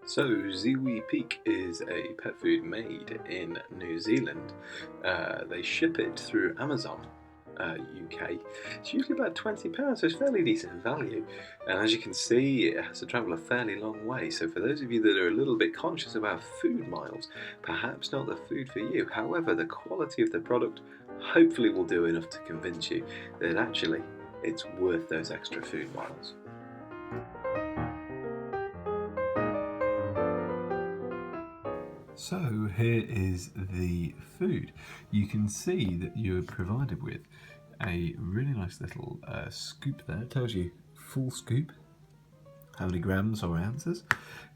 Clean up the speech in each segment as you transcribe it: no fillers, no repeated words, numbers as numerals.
So, ZiwiPeak is a pet food made in New Zealand. They ship it through Amazon, UK. It's usually about £20, so it's fairly decent value. And as you can see, it has to travel a fairly long way. So for those of you that are a little bit conscious about food miles, perhaps not the food for you. However, the quality of the product hopefully will do enough to convince you that actually it's worth those extra food miles. So here is the food. You can see that you're provided with a really nice little scoop there. It tells you full scoop, how many grams or ounces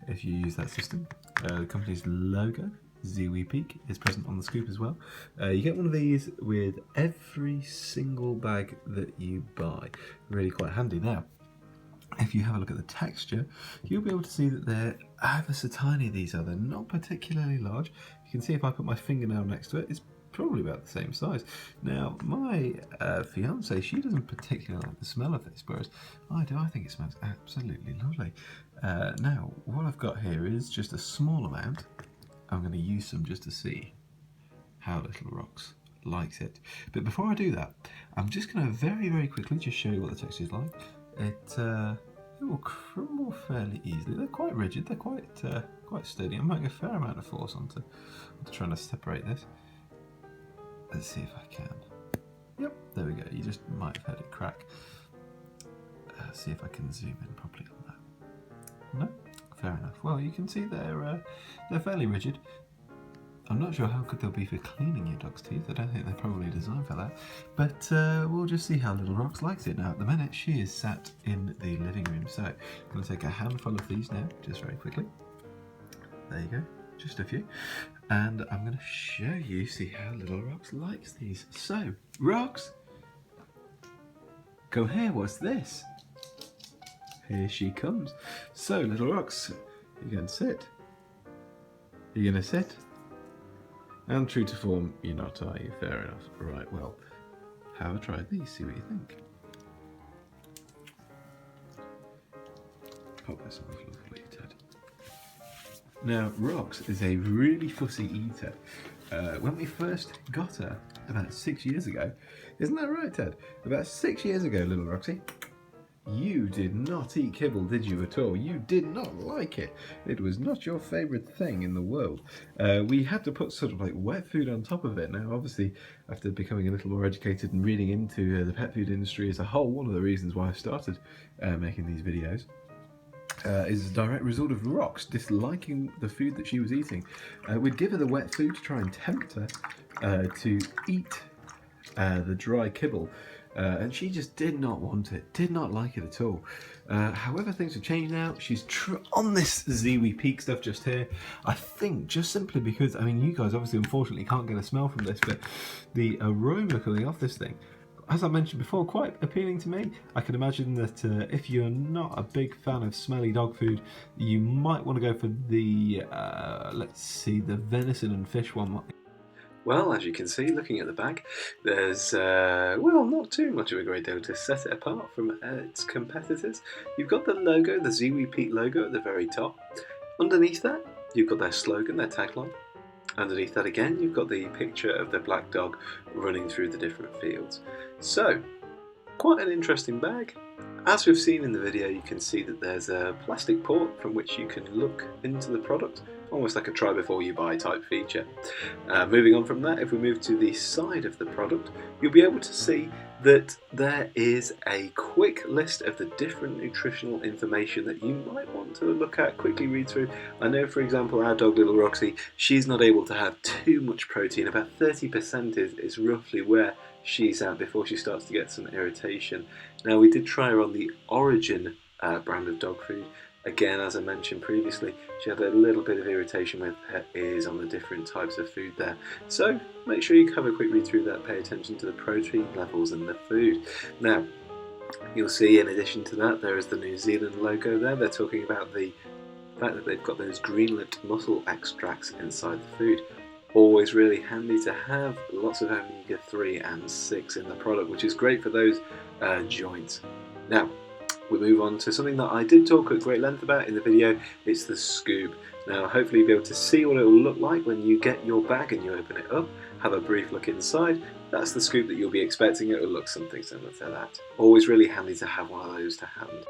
if you use that system. The company's logo, ZiwiPeak, is present on the scoop as well. You get one of these with every single bag that you buy. Really quite handy. Now, if you have a look at the texture, you'll be able to see that they're ever so tiny. These are. They're not particularly large. You can see if I put my fingernail next to it, it's probably about the same size. Now, my fiance, she doesn't particularly like the smell of this, whereas I do. I think it smells absolutely lovely. Now, what I've got here is just a small amount. I'm going to use some just to see how Little Rox likes it. But before I do that, I'm just going to very, very quickly just show you what the texture is like. It will crumble fairly easily. They're quite rigid. They're quite sturdy. I'm putting a fair amount of force onto trying to separate this. Let's see if I can. Yep, there we go. You just might have heard it crack. See if I can zoom in properly on that. No, fair enough. Well, you can see they're fairly rigid. I'm not sure how good they'll be for cleaning your dog's teeth. I don't think they're probably designed for that. But we'll just see how Little Rox likes it. Now, at the minute, she is sat in the living room. So I'm going to take a handful of these now, just very quickly. There you go, just a few. And I'm going to show you, see how Little Rox likes these. So, Rox, go here, what's this? Here she comes. So, Little Rox, you're going to sit. You're going to sit. And true to form, you're not, are you? Fair enough. Right, well, have a try of these, see what you think. Pop this on the floor for you, Ted. Now, Rox is a really fussy eater. When we first got her, about 6 years ago, isn't that right, Ted? About 6 years ago, little Roxy, you did not eat kibble, did you, at all? You did not like it. It was not your favourite thing in the world. We had to put sort of like wet food on top of it. Now, obviously, after becoming a little more educated and reading into the pet food industry as a whole, one of the reasons why I started making these videos is a direct result of Rox disliking the food that she was eating. We'd give her the wet food to try and tempt her to eat the dry kibble. And she just did not want it, did not like it at all. However, things have changed now. She's on this ZiwiPeak stuff just here. I think just simply because, I mean, you guys obviously unfortunately can't get a smell from this, but the aroma coming off this thing, as I mentioned before, quite appealing to me. I can imagine that if you're not a big fan of smelly dog food, you might want to go for the, let's see, the venison and fish one. Well, as you can see, looking at the bag, there's, well, not too much of a great deal to set it apart from its competitors. You've got the logo, the ZiwiPeak logo at the very top. Underneath that, you've got their slogan, their tagline. Underneath that again, you've got the picture of the black dog running through the different fields. So, quite an interesting bag. As we've seen in the video, you can see that there's a plastic port from which you can look into the product, almost like a try before you buy type feature. Moving on from that, if we move to the side of the product, you'll be able to see that there is a quick list of the different nutritional information that you might want to look at, quickly read through. I know, for example, our dog little Roxy, she's not able to have too much protein. About 30% is roughly where she's at before she starts to get some irritation. Now, we did try her on the Origin brand of dog food. Again, as I mentioned previously, she had a little bit of irritation with her ears on the different types of food there. So make sure you have a quick read through that, pay attention to the protein levels in the food. Now, you'll see in addition to that, there is the New Zealand logo there. They're talking about the fact that they've got those green-lipped mussel extracts inside the food. Always really handy to have lots of omega-3 and 6 in the product, which is great for those joints. Now, we move on to something that I did talk at great length about in the video. It's the scoop. Now hopefully you'll be able to see what it will look like when you get your bag and you open it up. Have a brief look inside. That's the scoop that you'll be expecting. It will look something similar to that. Always really handy to have one of those to hand.